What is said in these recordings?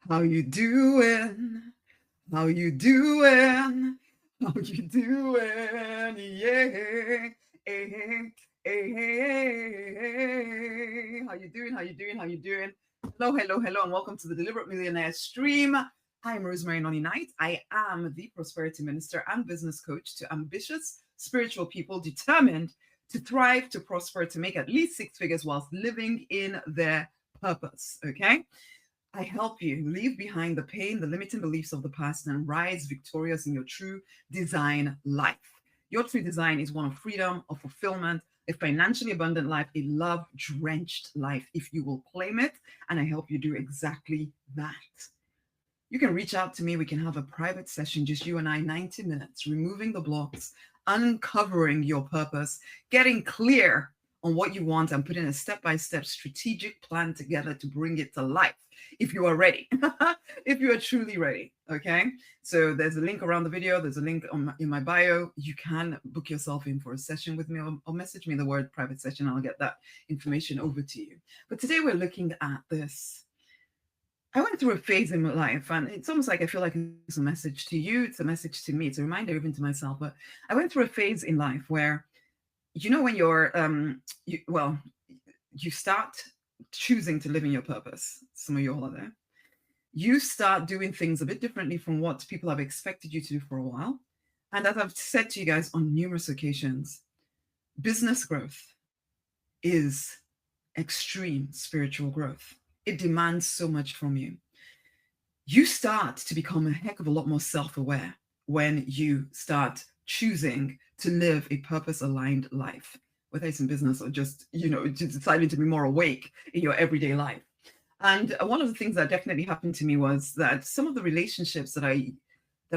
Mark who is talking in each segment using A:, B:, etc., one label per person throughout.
A: How you doing? How you doing? How you doing? Yeah. Hey, hey, hey. How you doing? How you doing? How you doing? Hello, hello, hello, and welcome to the Deliberate Millionaire Stream. I'm Rosemary Nonny Knight. I am the prosperity minister and business coach to ambitious spiritual people determined to thrive, to prosper, to make at least six figures whilst living in their purpose. Okay. I help you leave behind the pain, the limiting beliefs of the past, and rise victorious in your true design life. Your true design is one of freedom, of fulfillment, a financially abundant life, a love drenched life, if you will claim it. And I help you do exactly that. You can reach out to me. We can have a private session, just you and I, 90 minutes, removing the blocks, uncovering your purpose, getting clear on what you want, and putting a step-by-step strategic plan together to bring it to life if you are ready, if you are truly ready. Okay. So there's a link around the video. There's a link in my bio. You can book yourself in for a session with me, or message me the word private session. I'll get that information over to you. But today we're looking at this. I went through a phase in my life, and it's almost like I feel like it's a message to you. It's a message to me. It's a reminder even to myself. But I went through a phase in life where, when you're, you start choosing to live in your purpose. Some of you all are there. You start doing things a bit differently from what people have expected you to do for a while. And as I've said to you guys on numerous occasions, business growth is extreme spiritual growth. It demands so much from you. You start to become a heck of a lot more self-aware when you start choosing to live a purpose-aligned life, whether it's in business or just deciding to be more awake in your everyday life. And one of the things that definitely happened to me was that some of the relationships that I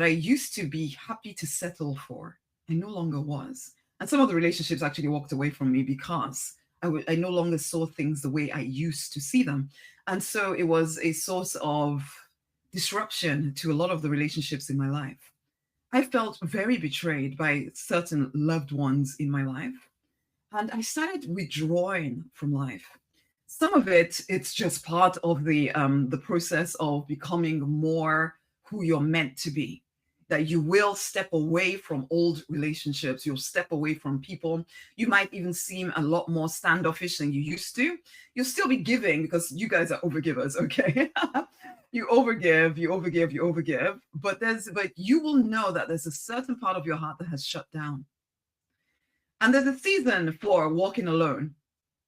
A: used to be happy to settle for, I no longer was. And some of the relationships actually walked away from me because I no longer saw things the way I used to see them. And so it was a source of disruption to a lot of the relationships in my life. I felt very betrayed by certain loved ones in my life, and I started withdrawing from life. Some of it's just part of the process of becoming more who you're meant to be. That you will step away from old relationships, you'll step away from people. You might even seem a lot more standoffish than you used to. You'll still be giving because you guys are overgivers, okay? You overgive, you overgive, you overgive, but you will know that there's a certain part of your heart that has shut down. And there's a season for walking alone.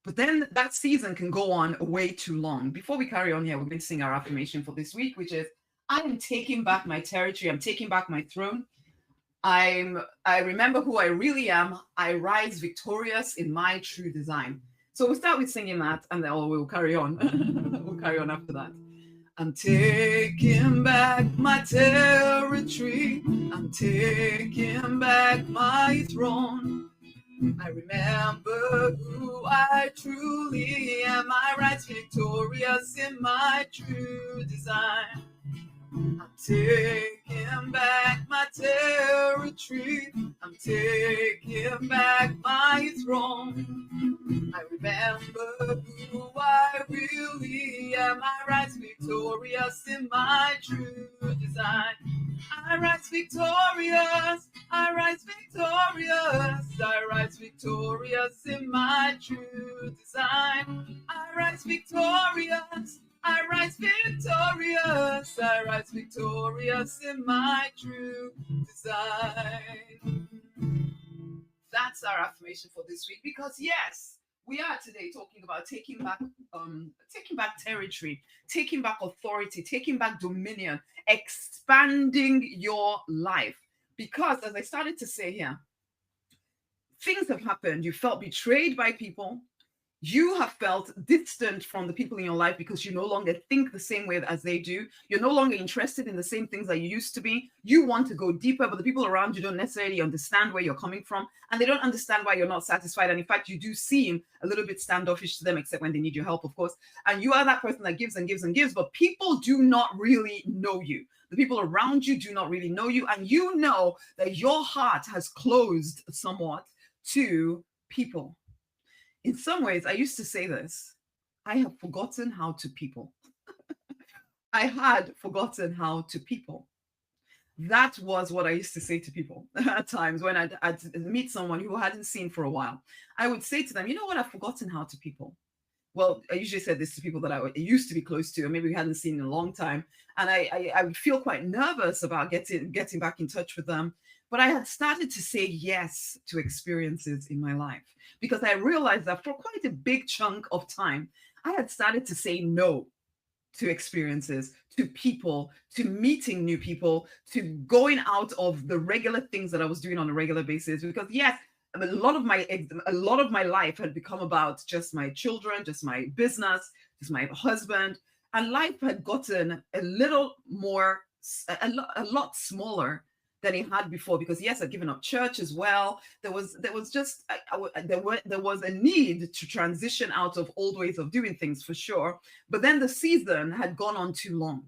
A: But then that season can go on way too long. Before we carry on here, we're going to sing our affirmation for this week, which is, I am taking back my territory. I'm taking back my throne. I remember who I really am. I rise victorious in my true design. So we'll start with singing that, and then we'll carry on. We'll carry on after that. I'm taking back my territory. I'm taking back my throne. I remember who I truly am. I rise victorious in my true design. I'm taking back my territory. I'm taking back my throne. I remember who I really am. I rise victorious in my true design. I rise victorious. I rise victorious. I rise victorious in my true design. I rise victorious. I rise victorious. I rise victorious in my true design. That's our affirmation for this week, because yes, we are today talking about taking back territory, taking back authority, taking back dominion, expanding your life. Because as I started to say here, things have happened. You felt betrayed by people. You have felt distant from the people in your life because you no longer think the same way as they do. You're no longer interested in the same things that you used to be. You want to go deeper, but the people around you don't necessarily understand where you're coming from, and they don't understand why you're not satisfied. And in fact, you do seem a little bit standoffish to them, except when they need your help, of course. And you are that person that gives and gives and gives, but people do not really know you. The people around you do not really know you, and you know that your heart has closed somewhat to people. In some ways, I used to say this, I have forgotten how to people. I had forgotten how to people. That was what I used to say to people at times when I'd meet someone who I hadn't seen for a while. I would say to them, you know what, I've forgotten how to people. Well, I usually said this to people that I used to be close to, or maybe we hadn't seen in a long time, and I would feel quite nervous about getting back in touch with them. But I had started to say yes to experiences in my life because I realized that for quite a big chunk of time, I had started to say no to experiences, to people, to meeting new people, to going out of the regular things that I was doing on a regular basis. Because yes, a lot of my life had become about just my children, just my business, just my husband, and life had gotten a little more, a lot smaller than it had before. Because yes, I'd given up church as well. There was just there was a need to transition out of old ways of doing things for sure. But then the season had gone on too long.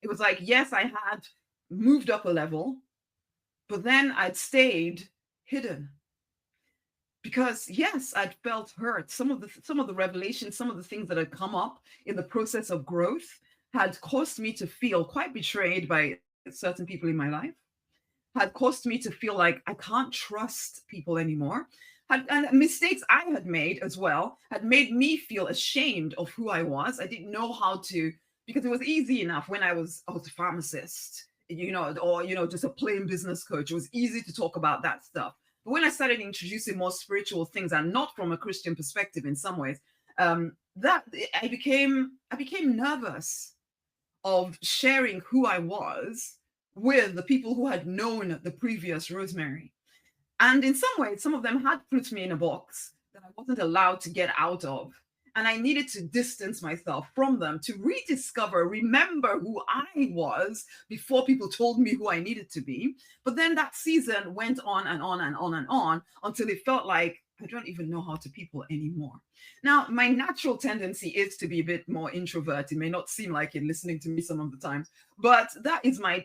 A: It was like, yes, I had moved up a level, but then I'd stayed hidden because yes, I'd felt hurt. Some of the revelations, some of the things that had come up in the process of growth had caused me to feel quite betrayed by certain people in my life, had caused me to feel like I can't trust people anymore. And mistakes I had made as well had made me feel ashamed of who I was. I didn't know how to, because it was easy enough when I was a pharmacist, or just a plain business coach. It was easy to talk about that stuff. But when I started introducing more spiritual things and not from a Christian perspective in some ways, that I became nervous of sharing who I was with the people who had known the previous Rosemary. And in some ways, some of them had put me in a box that I wasn't allowed to get out of. And I needed to distance myself from them to remember who I was before people told me who I needed to be. But then that season went on and on and on and on until it felt like I don't even know how to people anymore. Now, my natural tendency is to be a bit more introvert. It may not seem like it listening to me some of the times, but that is my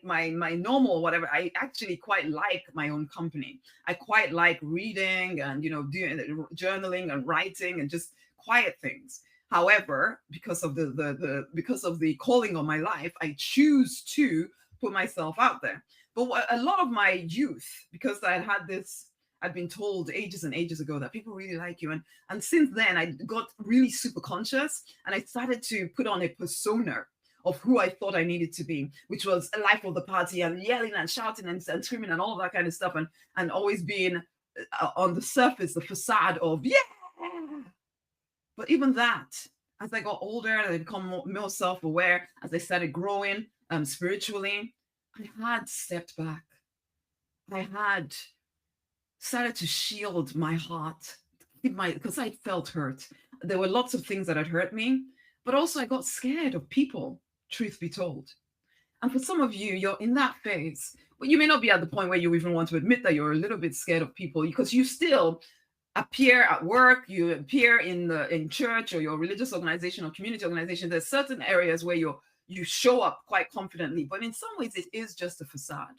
A: normal whatever. I actually quite like my own company. I quite like reading and doing journaling and writing and just quiet things. However, because of the calling on my life, I choose to put myself out there. But a lot of my youth, because I'd been told ages and ages ago that people really like you. And since then, I got really super conscious and I started to put on a persona of who I thought I needed to be, which was a life of the party and yelling and shouting and screaming and all of that kind of stuff. And always being on the surface, the facade of, yeah. But even that, as I got older, I become more self-aware, as I started growing spiritually, I had stepped back. I had started to shield my heart because I felt hurt. There were lots of things that had hurt me, but also I got scared of people, truth be told. And for some of you, you're in that phase, but you may not be at the point where you even want to admit that you're a little bit scared of people because you still appear at work, you appear in church or your religious organization or community organization. There's certain areas where you show up quite confidently, but in some ways it is just a facade.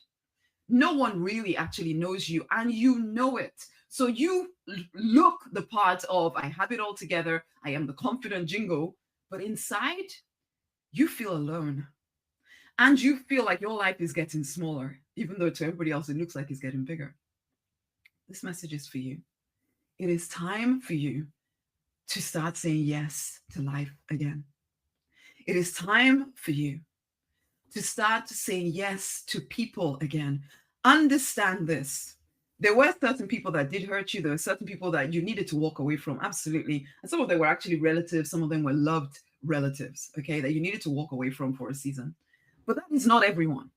A: No one really actually knows you and you know it. So you look the part of, I have it all together, I am the confident jingo, but inside you feel alone. And you feel like your life is getting smaller, even though to everybody else it looks like it's getting bigger. This message is for you. It is time for you to start saying yes to life again. It is time for you to start saying yes to people again. Understand this. There were certain people that did hurt you. There were certain people that you needed to walk away from. Absolutely. And some of them were actually relatives. Some of them were loved relatives, okay, that you needed to walk away from for a season. But that is not everyone.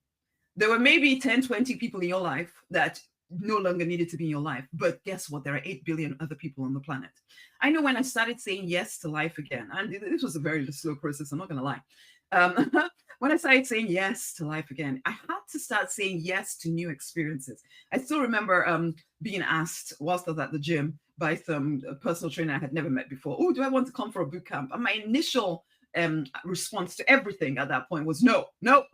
A: There were maybe 10, 20 people in your life that no longer needed to be in your life. But guess what? There are 8 billion other people on the planet. I know when I started saying yes to life again, and this was a very slow process, I'm not going to lie. When I started saying yes to life again, I had to start saying yes to new experiences. I still remember being asked whilst I was at the gym by some personal trainer I had never met before, oh, do I want to come for a boot camp? And my initial response to everything at that point was no, not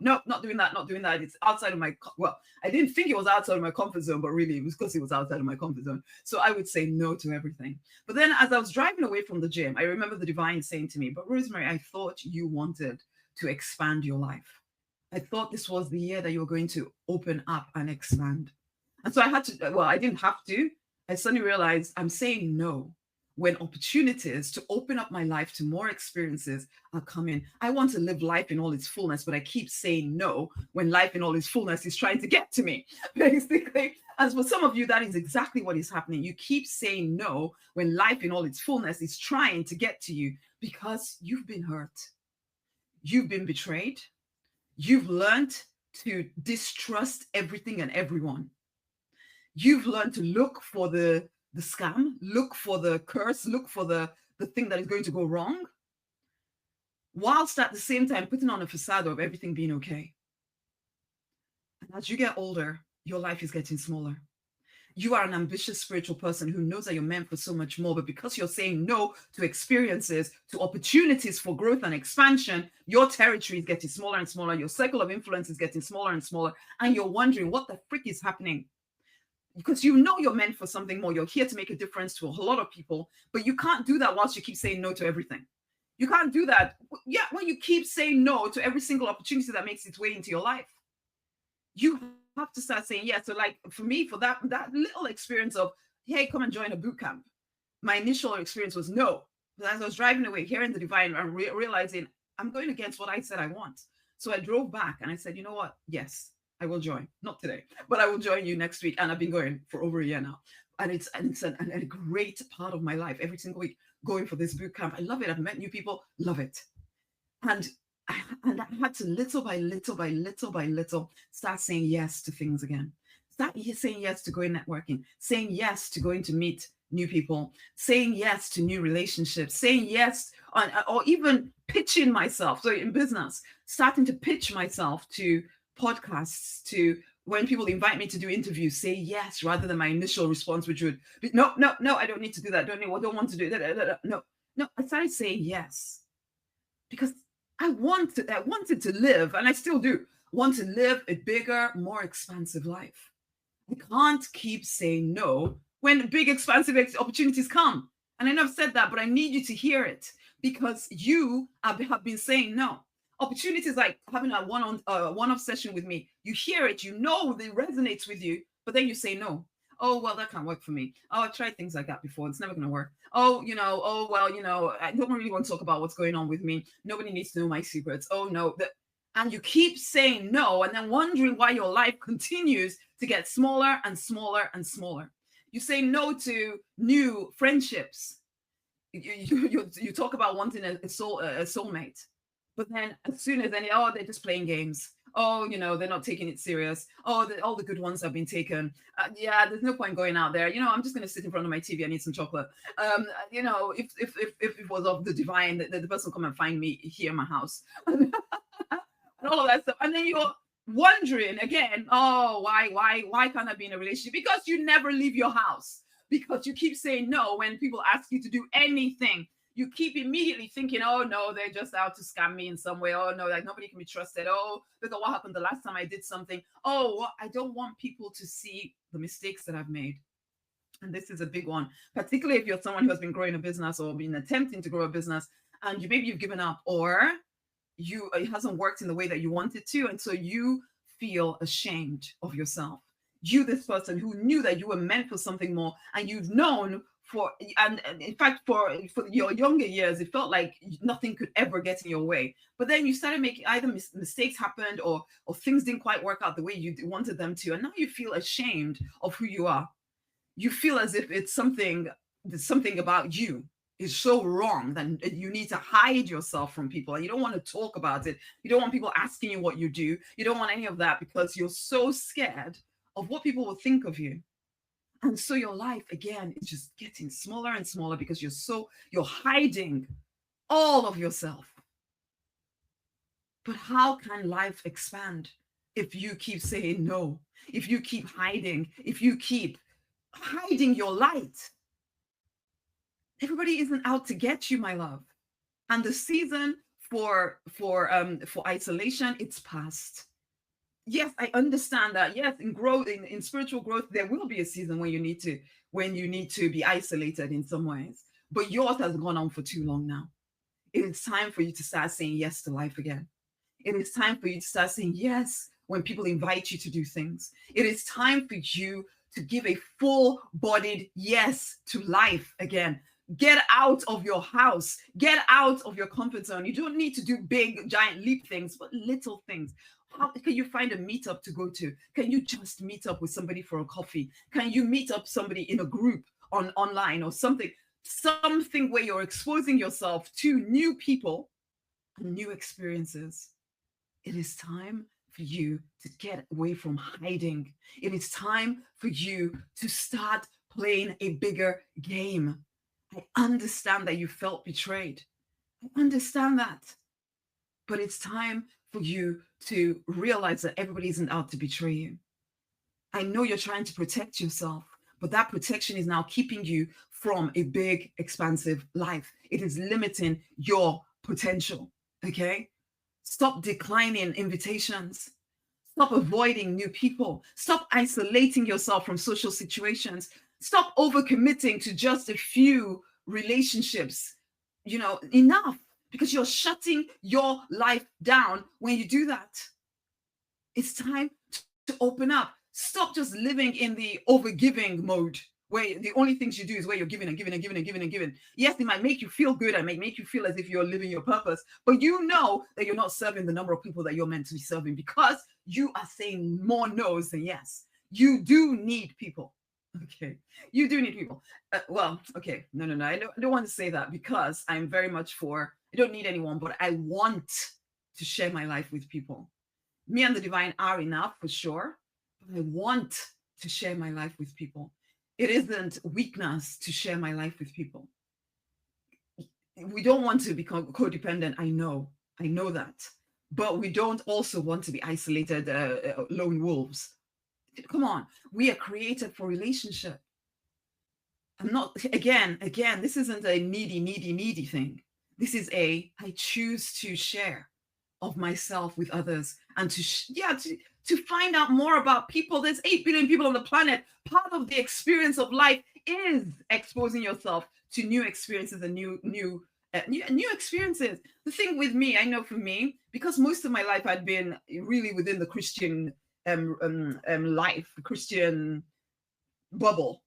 A: doing that, not doing that. It's outside of well, I didn't think it was outside of my comfort zone, but really it was because it was outside of my comfort zone. So I would say no to everything. But then as I was driving away from the gym, I remember the divine saying to me, but Rosemary, I thought you wanted to expand your life. I thought this was the year that you were going to open up and expand. And so I had to, well, I didn't have to. I suddenly realized I'm saying no when opportunities to open up my life to more experiences are coming. I want to live life in all its fullness, but I keep saying no when life in all its fullness is trying to get to me, basically. As for some of you, that is exactly what is happening. You keep saying no when life in all its fullness is trying to get to you because you've been hurt. You've been betrayed. You've learned to distrust everything and everyone. You've learned to look for the scam, look for the curse, look for the thing that is going to go wrong, whilst at the same time putting on a facade of everything being okay. And as you get older, your life is getting smaller. You are an ambitious spiritual person who knows that you're meant for so much more, but because you're saying no to experiences, to opportunities for growth and expansion, your territory is getting smaller and smaller. Your circle of influence is getting smaller and smaller. And you're wondering what the frick is happening. Because you know you're meant for something more. You're here to make a difference to a whole lot of people, but you can't do that whilst you keep saying no to everything. You can't do that. Yeah, when you keep saying no to every single opportunity that makes its way into your life. You have to start saying yes. So like for me, for that little experience of, hey, come and join a boot camp. My initial experience was no. But as I was driving away, hearing the divine and realizing I'm going against what I said I want. So I drove back and I said, you know what? Yes, I will join. Not today, but I will join you next week. And I've been going for over a year now. And it's a great part of my life every single week going for this boot camp. I love it. I've met new people. Love it. And I had to little by little start saying yes to things again. Start saying yes to going networking, saying yes to going to meet new people, saying yes to new relationships, saying yes or even pitching myself. So in business, starting to pitch myself to podcasts, to when people invite me to do interviews, say yes rather than my initial response, which would be no, I don't need to do that. Don't want to do that. No. I started saying yes because I wanted to live, and I still do, want to live a bigger, more expansive life. I can't keep saying no when big, expansive opportunities come. And I know I've said that, but I need you to hear it because you have been saying no. Opportunities like having a one-off session with me, you hear it, you know it resonates with you, but then you say no. Oh, well, that can't work for me. Oh, I've tried things like that before. It's never going to work. Oh, I don't really want to talk about what's going on with me. Nobody needs to know my secrets. Oh, no. And you keep saying no and then wondering why your life continues to get smaller and smaller and smaller. You say no to new friendships. You talk about wanting a soulmate. But then as soon as they're just playing games. Oh, they're not taking it serious. Oh, all the good ones have been taken. Yeah, there's no point going out there. I'm just going to sit in front of my TV and eat some chocolate. If it was of the divine, the person will come and find me here in my house. And all of that stuff. And then you're wondering again, oh, why can't I be in a relationship? Because you never leave your house. Because you keep saying no when people ask you to do anything. You keep immediately thinking, oh, no, they're just out to scam me in some way. Oh, no, like nobody can be trusted. Oh, look at what happened the last time I did something. Oh, I don't want people to see the mistakes that I've made. And this is a big one, particularly if you're someone who has been growing a business or been attempting to grow a business and maybe you've given up or it hasn't worked in the way that you wanted to. And so you feel ashamed of yourself. You, this person who knew that you were meant for something more and you've known and in fact, for your younger years, it felt like nothing could ever get in your way. But then you started making either mistakes happened or things didn't quite work out the way you wanted them to. And now you feel ashamed of who you are. You feel as if it's something about you is so wrong that you need to hide yourself from people and you don't want to talk about it. You don't want people asking you what you do. You don't want any of that because you're so scared of what people will think of you. And so your life, again, is just getting smaller and smaller because you're hiding all of yourself. But how can life expand if you keep saying no, if you keep hiding, if you keep hiding your light? Everybody isn't out to get you, my love. And the season for isolation, it's past. Yes, I understand that. Yes, in growth, in spiritual growth, there will be a season when you need to be isolated in some ways. But yours has gone on for too long now. It's time for you to start saying yes to life again. It is time for you to start saying yes when people invite you to do things. It is time for you to give a full-bodied yes to life again. Get out of your house. Get out of your comfort zone. You don't need to do big, giant leap things, but little things. How can you find a meetup to go to? Can you just meet up with somebody for a coffee? Can you meet up somebody in a group online or something? Something where you're exposing yourself to new people and new experiences. It is time for you to get away from hiding. It is time for you to start playing a bigger game. I understand that you felt betrayed. I understand that. But it's time for you to realize that everybody isn't out to betray you. I know you're trying to protect yourself, but that protection is now keeping you from a big, expansive life. It is limiting your potential, okay? Stop declining invitations. Stop avoiding new people. Stop isolating yourself from social situations. Stop overcommitting to just a few relationships. Enough, because you're shutting your life down when you do that. It's time to open up. Stop just living in the overgiving mode where the only things you do is where you're giving and giving and giving and giving and giving. Yes, it might make you feel good and make you feel as if you're living your purpose, but you know that you're not serving the number of people that you're meant to be serving because you are saying more no's than yes. You do need people. Okay, you do need people. Okay, no. I don't want to say that because I'm very much for, I don't need anyone, but I want to share my life with people. Me and the divine are enough for sure, but I want to share my life with people. It isn't weakness to share my life with people. We don't want to become codependent. I know that. But we don't also want to be isolated lone wolves. Come on. We are created for relationship. I'm not, again, this isn't a needy thing. This is I choose to share of myself with others and to find out more about people. There's 8 billion people on the planet. Part of the experience of life is exposing yourself to new experiences and new experiences. The thing with me, I know for me, because most of my life I'd been really within the Christian life, Christian bubble.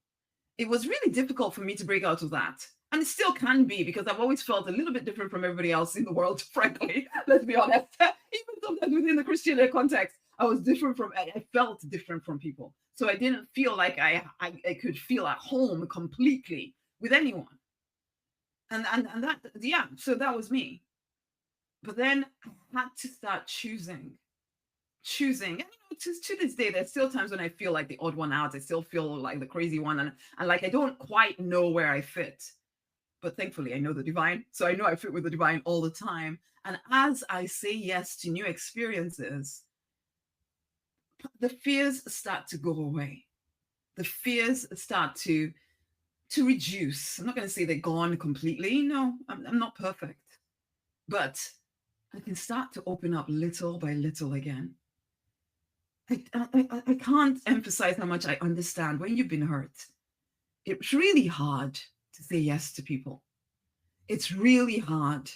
A: It was really difficult for me to break out of that. And it still can be, because I've always felt a little bit different from everybody else in the world, frankly. Let's be honest. Even sometimes within the Christian context, I was different I felt different from people. So I didn't feel like I could feel at home completely with anyone. And that, so that was me. But then I had to start choosing. And to this day, there's still times when I feel like the odd one out. I still feel like the crazy one, and like I don't quite know where I fit. But thankfully, I know the divine. So I know I fit with the divine all the time. And as I say yes to new experiences, the fears start to go away. The fears start to reduce. I'm not going to say they're gone completely. No, I'm not perfect. But I can start to open up little by little again. I can't emphasize how much I understand when you've been hurt. It's really hard to say yes to people. It's really hard.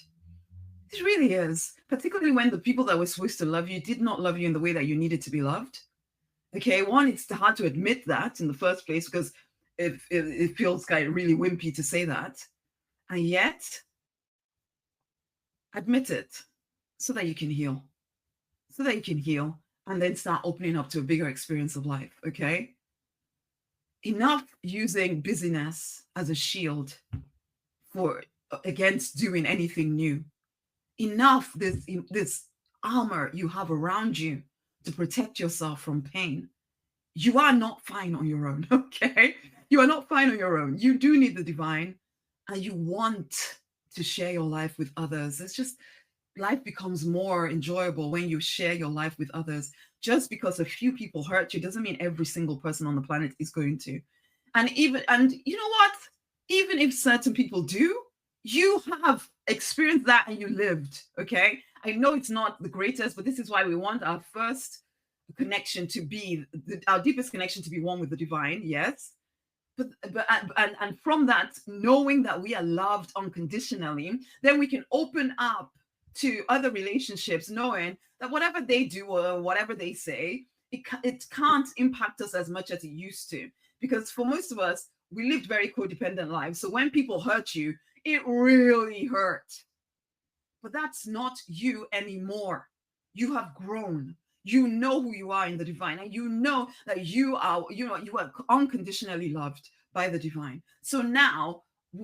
A: It really is, particularly when the people that were supposed to love you did not love you in the way that you needed to be loved. Okay, one, it's hard to admit that in the first place because it feels kind of really wimpy to say that. And yet, admit it so that you can heal. So that you can heal and then start opening up to a bigger experience of life, okay? Enough using busyness as a shield against doing anything new. Enough this armor you have around you to protect yourself from pain. You are not fine on your own, okay? You are not fine on your own. You do need the divine, and you want to share your life with others. It's just, life becomes more enjoyable when you share your life with others. Just because a few people hurt you doesn't mean every single person on the planet is going to. And you know what? Even if certain people do, you have experienced that and you lived, okay? I know it's not the greatest, but this is why we want our first connection to be, our deepest connection to be one with the divine, yes? And from that, knowing that we are loved unconditionally, then we can open up to other relationships, knowing that whatever they do or whatever they say, it can't impact us as much as it used to. Because for most of us, we lived very codependent lives. So when people hurt you, it really hurt. But that's not you anymore. You have grown. You know who you are in the divine, and you know that you are unconditionally loved by the divine. So now,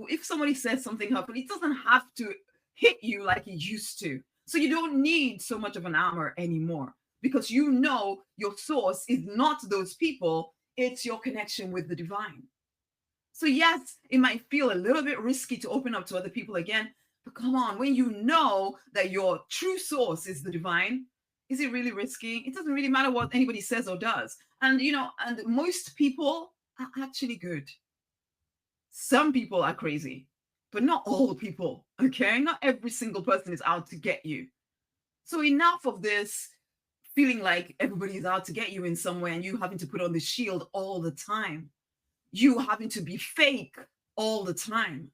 A: if somebody says something hurtful, it doesn't have to hit you like it used to. So you don't need so much of an armor anymore, because you know your source is not those people, it's your connection with the divine. So yes, it might feel a little bit risky to open up to other people again, but come on, when you know that your true source is the divine, is it really risky? It doesn't really matter what anybody says or does. And and most people are actually good. Some people are crazy, but not all people, okay? Not every single person is out to get you. So enough of this feeling like everybody is out to get you in some way and you having to put on the shield all the time. You having to be fake all the time.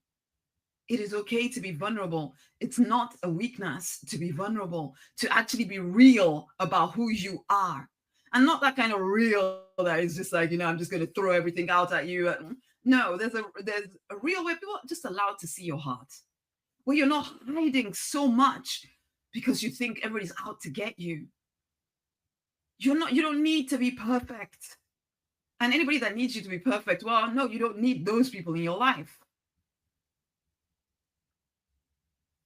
A: It is okay to be vulnerable. It's not a weakness to be vulnerable, to actually be real about who you are. And not that kind of real that is just like, I'm just going to throw everything out at you. No, there's a real way people are just allowed to see your heart, where you're not hiding so much because you think everybody's out to get you. You don't need to be perfect. And anybody that needs you to be perfect, well, no, you don't need those people in your life.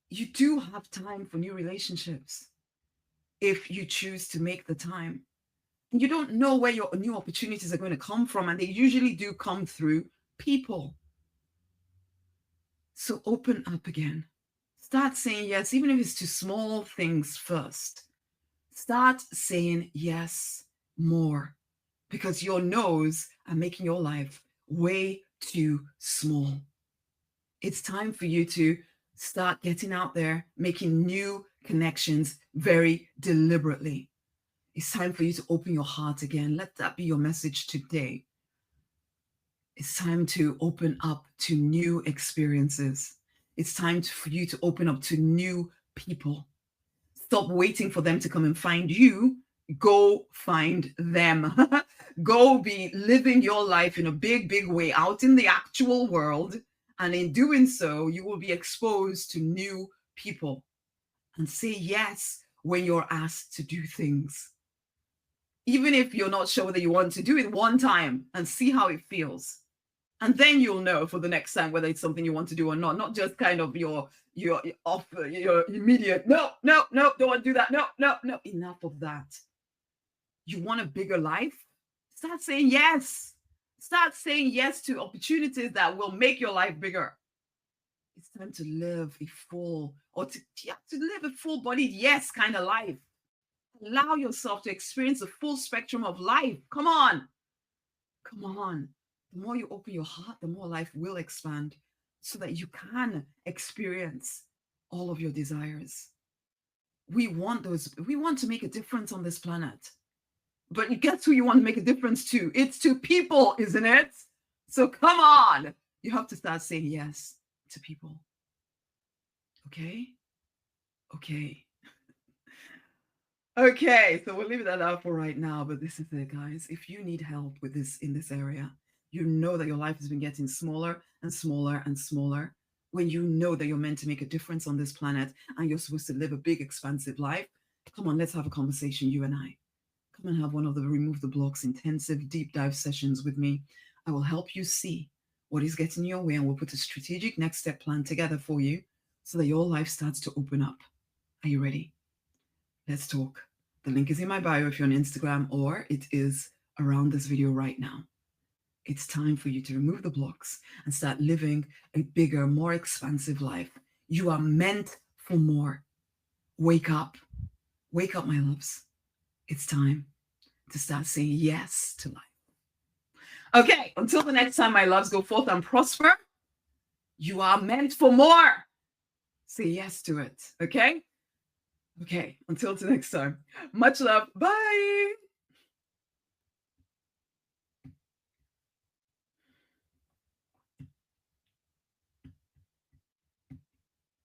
A: You do have time for new relationships if you choose to make the time. And you don't know where your new opportunities are going to come from, and they usually do come through people. So open up again. Start saying yes, even if it's to small things first. Start saying yes more, because your no's are making your life way too small. It's time for you to start getting out there, making new connections very deliberately. It's time for you to open your heart again. Let that be your message today. It's time to open up to new experiences. It's time for you to open up to new people. Stop waiting for them to come and find you. Go find them. Go be living your life in a big, big way out in the actual world. And in doing so, you will be exposed to new people. And say yes when you're asked to do things. Even if you're not sure whether you want to do it one time and see how it feels. And then you'll know for the next time whether it's something you want to do or not just kind of your immediate, no, don't want to do that. No, enough of that. You want a bigger life? Start saying yes. Start saying yes to opportunities that will make your life bigger. It's time to live a full, or to live a full-bodied yes kind of life. Allow yourself to experience the full spectrum of life. Come on. The more you open your heart, the more life will expand, so that you can experience all of your desires. We want to make a difference on this planet. But guess who you want to make a difference to? It's to people, isn't it? So come on. You have to start saying yes to people. Okay? Okay, so we'll leave that out for right now, but this is it, guys. If you need help with this in this area, you know that your life has been getting smaller and smaller and smaller. When you know that you're meant to make a difference on this planet and you're supposed to live a big, expansive life, come on, let's have a conversation, you and I. Come and have one of the Remove the Blocks intensive deep dive sessions with me. I will help you see what is getting in your way, and we'll put a strategic next step plan together for you so that your life starts to open up. Are you ready? Let's talk. The link is in my bio if you're on Instagram, or it is around this video right now. It's time for you to remove the blocks and start living a bigger, more expansive life. You are meant for more. Wake up. Wake up, my loves. It's time to start saying yes to life. Okay, until the next time, my loves, go forth and prosper. You are meant for more. Say yes to it, okay? Okay, until the next time. Much love. Bye.